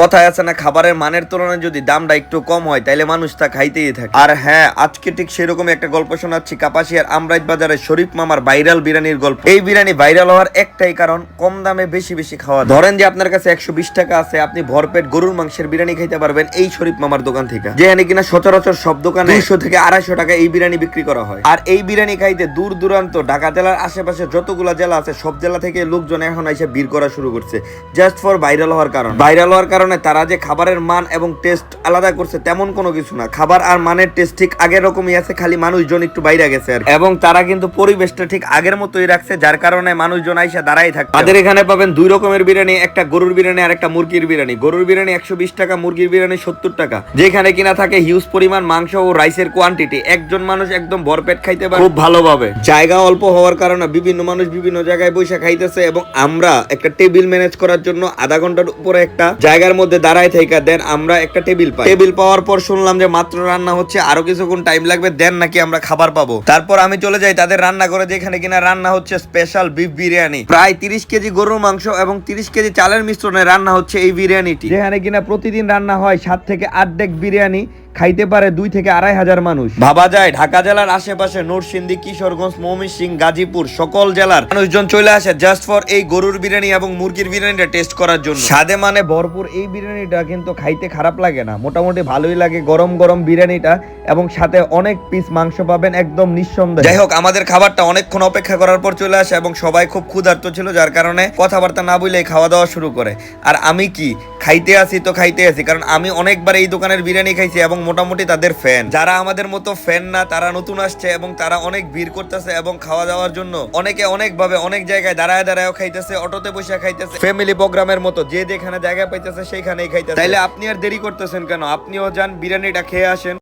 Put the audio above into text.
কথায় আছে না, খাবারের মানের তুলনায় যদি দামটা একটু কম হয় তাহলে মানুষ তা খাইতেই থাকে। আর হ্যাঁ, আজকে ঠিক সেরকম একটা গল্প শোনাচ্ছি কাপাসিয়ার আমরাইত বাজারের শরীফ মামার ভাইরাল বিরিয়ানির গল্প। এই বিরিয়ানি ভাইরাল হওয়ার একটাই কারণ, কম দামে বেশি বেশি খাওয়া। ধরেন যে আপনার কাছে 120 টাকা আছে, আপনি ভরপেট গরুর মাংসের বিরিয়ানি খাইতে পারবেন এই শরীফ মামার দোকান থেকে, যেখানে কিনা সচরাচর সব দোকানে 200 থেকে 250 টাকা এই বিরিয়ানি বিক্রি করা হয়। আর এই বিরিয়ানি খাইতে দূর দূরান্ত ঢাকা জেলার আশেপাশে যতগুলা জেলা আছে সব জেলা থেকে লোকজন এখন এসে ভিড় করা শুরু করছে, জাস্ট ফর ভাইরাল হওয়ার কারণ। ভাইরাল হওয়ার কারণে তারা যে খাবারের মান এবং টেস্ট আলাদা করছে তেমন কোনো কিছু না, খাবার আর মানের টেস্ট ঠিক আগের রকমই আছে, খালি মানুষজন একটু বাইরে গেছে আর। এবং তারা কিন্তু পরিবেশটা ঠিক আগের মতোই রাখছে, যার কারণে মানুষজন আইসা দাঁড়াই থাকে। তাদের এখানে পাবেন দুই রকমের বিরিয়ানি, একটা গরুর বিরিয়ানি আর একটা মুরগির বিরিয়ানি। গরুর বিরিয়ানি 120 টাকা, মুরগির বিরিয়ানি 70 টাকা, যেখানে কিনা থাকে হিউজ পরিমাণ মাংস ও রাইসের কোয়ান্টিটি। একজন মানুষ একদম ভরপেট খাইতে পারে খুব ভালোভাবে। জায়গা অল্প হওয়ার কারণে বিভিন্ন মানুষ বিভিন্ন জায়গায় বসে খাইতেছে, এবং আমরা একটা টেবিল ম্যানেজ করার জন্য আধা ঘন্টার উপরে একটা জায়গার মধ্যে দাঁড়ায় থেকে দেন আমরা একটা টেবিল পাই। টেবিল পাওয়ার পর শুনলাম যে মাত্র রান্না হচ্ছে, আরো কিছুক্ষণ টাইম লাগবে, দেন নাকি আমরা খাবার পাবো। তারপর আমি চলে যাই তাদের রান্না করে, যেখানে কিনা রান্না হচ্ছে স্পেশাল বিফ বিরিয়ানি। প্রায় 30 কেজি গরুর মাংস এবং 30 কেজি চালের মিশ্রণে রান্না হচ্ছে এই বিরিয়ানিটি, যেখানে কিনা প্রতিদিন রান্না হয় 7 থেকে 8 ডেক বিরিয়ানি, খাইতে পারে 2 থেকে 2.5 হাজার মানুষ। ভাবা যায় ঢাকা জেলার আশেপাশে নরসিংদী, কিশোরগঞ্জ, ময়মনসিংহ, গাজীপুর সকল জেলার মানুষজন চলে আসে জাস্ট ফর এই গরুর বিরিয়ানি এবং মুরগির বিরিয়ানিটা টেস্ট করার জন্য। স্বাদে মানে ভরপুর এই বিরিয়ানিটা কিন্তু খাইতে খারাপ লাগে না, মোটামুটি ভালোই লাগে গরম গরম বিরিয়ানিটা, এবং সাথে অনেক পিস মাংস পাবেন একদম নিঃসন্দেহে। যাই হোক, আমাদের খাবারটা অনেকক্ষণ অপেক্ষা করার পর চলে আসে, এবং সবাই খুব ক্ষুধার্ত ছিল, যার কারণে কথাবার্তা না বলেই খাওয়া দাওয়া শুরু করে। আর আমি কি খাইতে আসি তো খাইতে আসি, কারণ আমি অনেকবার এই দোকানের বিরিয়ানি খাইছি এবং মোটামুটি তাদের ফ্যান। যারা আমাদের মতো ফ্যান না তারা নতুন আসছে, এবং তারা অনেক ভিড় করতেছে, এবং খাওয়া দাওয়ার জন্য অনেকে অনেক ভাবে অনেক জায়গায় দাঁড়ায় দাঁড়ায় খাইতেছে, অটোতে বসে খাইতেছে, ফ্যামিলি প্রোগ্রামের মতো, যে যেখানে জায়গা পাইতেছে সেইখানেই খাইতেছে। তাইলে আপনি আর দেরি করতেছেন কেন? আপনিও যান, বিরিয়ানিটা খেয়ে আসেন।